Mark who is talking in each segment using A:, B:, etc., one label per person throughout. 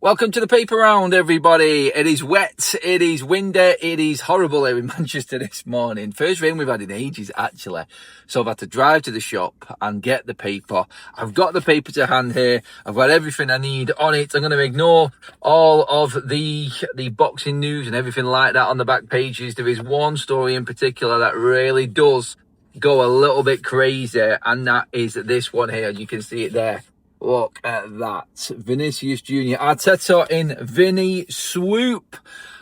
A: Welcome to the paper round, everybody. It is wet, it is windy, it is horrible here in Manchester this morning. First rain we've had in ages, actually. So I've had to drive to the shop and get the paper. I've got the paper to hand here. I've got everything I need on it. I'm going to ignore all of the boxing news and everything like that on the back pages. There is one story in particular that really does go a little bit crazy, and that is this one here. You can see it there. Look at that. Vinicius Jr. Arteta in Vini swoop.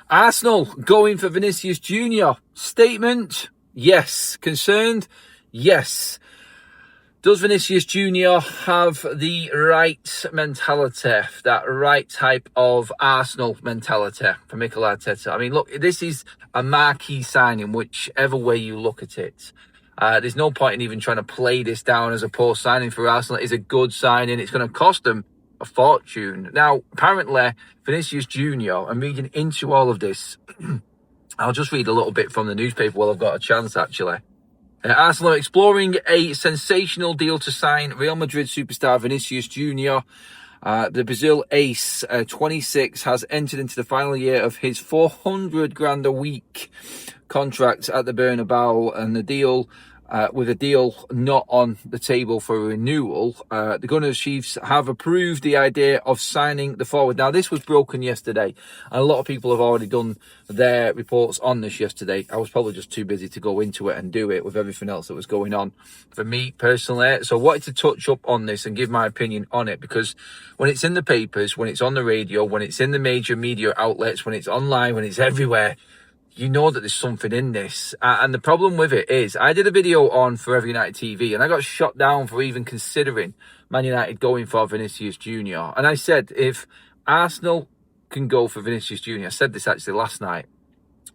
A: Arsenal going for Vinicius Jr. Statement? Yes. Concerned? Yes. Does Vinicius Jr. have the right mentality, that right type of Arsenal mentality for Mikel Arteta? I mean, look, this is a marquee signing, whichever way you look at it. There's no point in even trying to play this down as a poor signing for Arsenal. It's a good signing. It's going to cost them a fortune. Now, apparently, Vinicius Jr., I'm reading into all of this. I'll just read a little bit from the newspaper while I've got a chance, actually. Arsenal are exploring a sensational deal to sign Real Madrid superstar Vinicius Jr. The Brazil ace, 26, has entered into the final year of his 400 grand a week contract at the Bernabeu, and the deal, with a deal not on the table for renewal, the Gunners Chiefs have approved the idea of signing the forward. Now, this was broken yesterday, and a lot of people have already done their reports on this yesterday. I was probably just too busy to go into it and do it with everything else that was going on for me personally. So I wanted to touch up on this and give my opinion on it, because when it's in the papers, when it's on the radio, when it's in the major media outlets, when it's online, when it's everywhere, you know that there's something in this. And the problem with it is, I did a video on Forever United TV, and I got shot down for even considering Man United going for Vinicius Jr. And I said, if Arsenal can go for Vinicius Jr., I said this actually last night.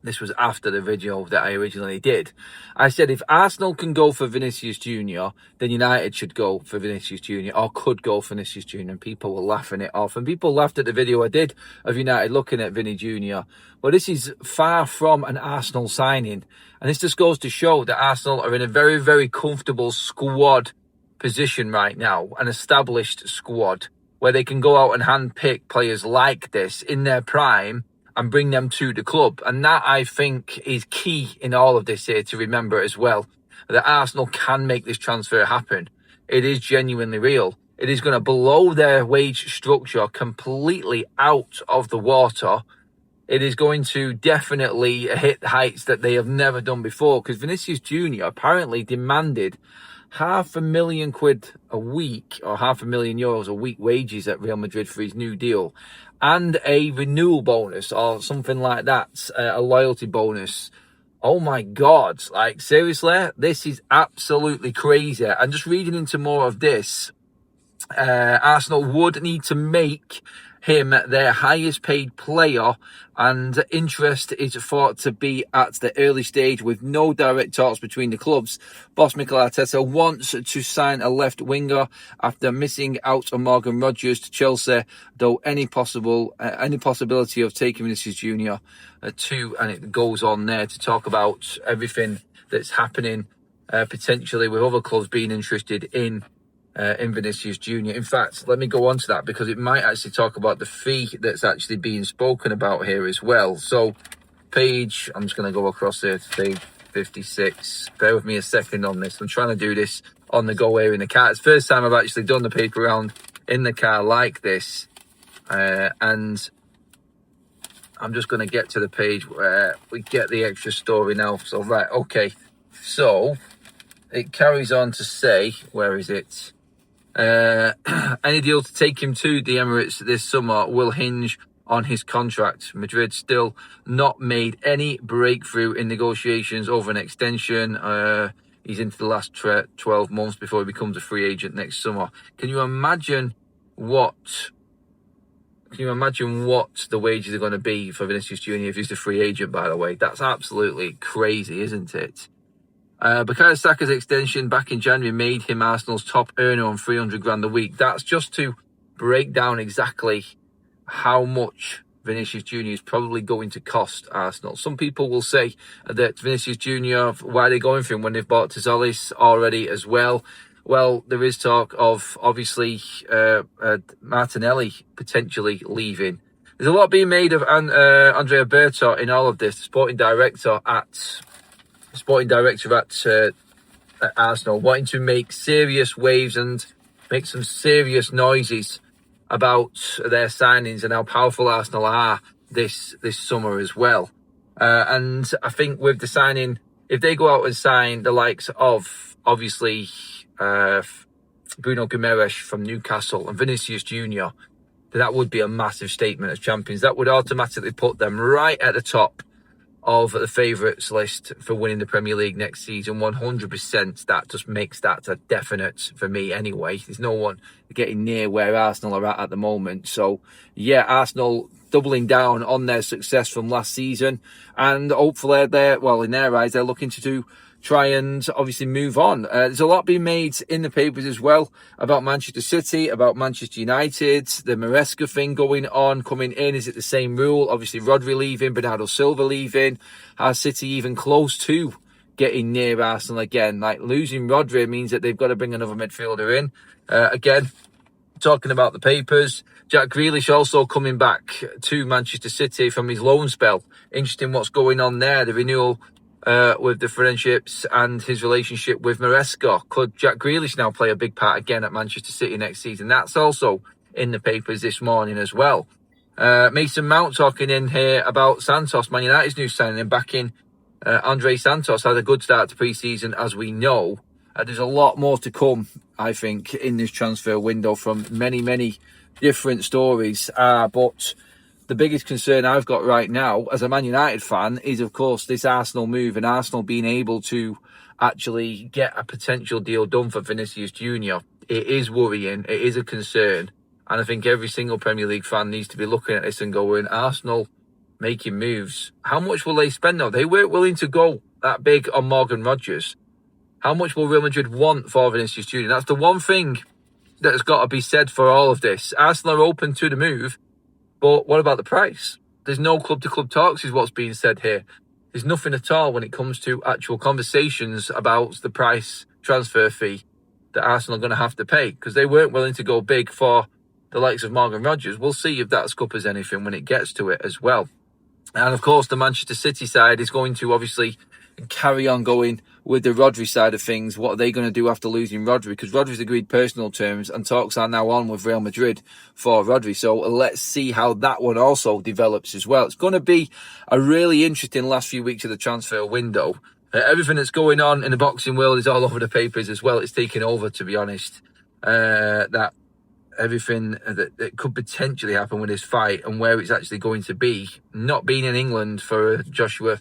A: This was after the video that I originally did. I said, if Arsenal can go for Vinicius Jr., then United should go for Vinicius Jr. or could go for Vinicius Jr. And people were laughing it off. And people laughed at the video I did of United looking at Vini Junior. But this is far from an Arsenal signing. And this just goes to show that Arsenal are in a very, very comfortable squad position right now, an established squad, where they can go out and handpick players like this in their prime and bring them to the club. And that, I think, is key in all of this here to remember as well, that Arsenal can make this transfer happen. It is genuinely real. It is going to blow their wage structure completely out of the water. It is going to definitely hit heights that they have never done before, because Vinicius Jr. apparently demanded £500,000 a week, or €500,000 a week wages at Real Madrid for his new deal, and a renewal bonus or something like that, a loyalty bonus. Oh my God, like seriously, this is absolutely crazy. And just reading into more of this, Arsenal would need to make him their highest paid player, and interest is thought to be at the early stage with no direct talks between the clubs. Boss Mikel Arteta wants to sign a left winger after missing out on Morgan Rogers to Chelsea, though any possibility of taking Vinicius Jr. to, and it goes on there to talk about everything that's happening potentially with other clubs being interested in Vinicius Jr. In fact, let me go on to that, because it might actually talk about the fee that's actually being spoken about here as well. So, I'm just going to go across here to page 56. Bear with me a second on this. I'm trying to do this on the go here in the car. It's the first time I've actually done the paper round in the car like this. And I'm just going to get to the page where we get the extra story now. So, right, okay. So, it carries on to say, where is it? Any deal to take him to the Emirates this summer will hinge on his contract. Madrid still not made any breakthrough in negotiations over an extension. He's into the last 12 months before he becomes a free agent next summer. Can you imagine what the wages are going to be for Vinicius Jr. if he's a free agent, by the way? That's absolutely crazy, isn't it? Bukayo Saka's extension back in January made him Arsenal's top earner on 300 grand a week. That's just to break down exactly how much Vinicius Jr. is probably going to cost Arsenal. Some people will say that Vinicius Jr., why are they going for him when they've bought Tzolis already as well? Well, there is talk of obviously Martinelli potentially leaving. There's a lot being made of Andrea Berto in all of this, sporting director at Arsenal, wanting to make serious waves and make some serious noises about their signings and how powerful Arsenal are this summer as well. And I think with the signing, if they go out and sign the likes of obviously Bruno Guimaraes from Newcastle and Vinicius Junior, then that would be a massive statement as champions. That would automatically put them right at the top of the favourites list for winning the Premier League next season. 100%. That just makes that a definite for me anyway. There's no one getting near where Arsenal are at the moment. So yeah, Arsenal doubling down on their success from last season, and hopefully in their eyes, they're looking to try and obviously move on. There's a lot being made in the papers as well about Manchester City, about Manchester United, the Maresca thing going on, coming in. Is it the same rule? Obviously Rodri leaving, Bernardo Silva leaving. Are City even close to getting near Arsenal again? Like, losing Rodri means that they've got to bring another midfielder in. Again, talking about the papers, Jack Grealish also coming back to Manchester City from his loan spell. Interesting what's going on there. The renewal with the friendships and his relationship with Maresca. Could Jack Grealish now play a big part again at Manchester City next season? That's also in the papers this morning as well. Mason Mount talking in here about Santos, Man United's new signing, and backing Andre Santos. Had a good start to pre-season, as we know. There's a lot more to come, I think, in this transfer window from many different stories. But the biggest concern I've got right now as a Man United fan is, of course, this Arsenal move and Arsenal being able to actually get a potential deal done for Vinicius Jr. It is worrying. It is a concern. And I think every single Premier League fan needs to be looking at this and going, Arsenal making moves. How much will they spend now? They weren't willing to go that big on Morgan Rodgers. How much will Real Madrid want for Vinicius Jr.? That's the one thing that has got to be said for all of this. Arsenal are open to the move. But what about the price? There's no club-to-club talks is what's being said here. There's nothing at all when it comes to actual conversations about the price transfer fee that Arsenal are going to have to pay, because they weren't willing to go big for the likes of Morgan Rodgers. We'll see if that scuppers anything when it gets to it as well. And of course, the Manchester City side is going to obviously carry on going with the Rodri side of things. What are they going to do after losing Rodri? Because Rodri's agreed personal terms and talks are now on with Real Madrid for Rodri. So let's see how that one also develops as well. It's going to be a really interesting last few weeks of the transfer window. Everything that's going on in the boxing world is all over the papers as well. It's taken over, to be honest. That everything that could potentially happen with this fight and where it's actually going to be, not being in England for a Joshua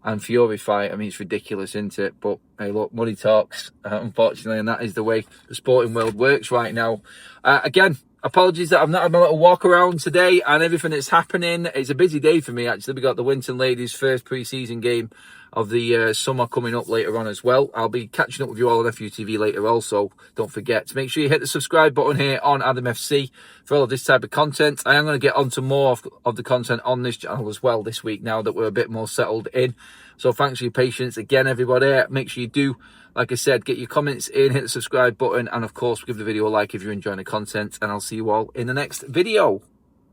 A: and Fury fight. I mean, it's ridiculous, isn't it? But hey, look, money talks, unfortunately, and that is the way the sporting world works right now. Again, apologies that I've not had my little walk around today and everything that's happening. It's a busy day for me, actually. We got the Winton Ladies' first pre-season game of the summer coming up later on as well. I'll be catching up with you all on FUTV later also. Don't forget to make sure you hit the subscribe button here on Adam FC for all of this type of content. I am going to get onto more of the content on this channel as well this week now that we're a bit more settled in. So thanks for your patience again, everybody. Make sure you do, like I said, get your comments in, hit the subscribe button, and of course give the video a like if you're enjoying the content, and I'll see you all in the next video.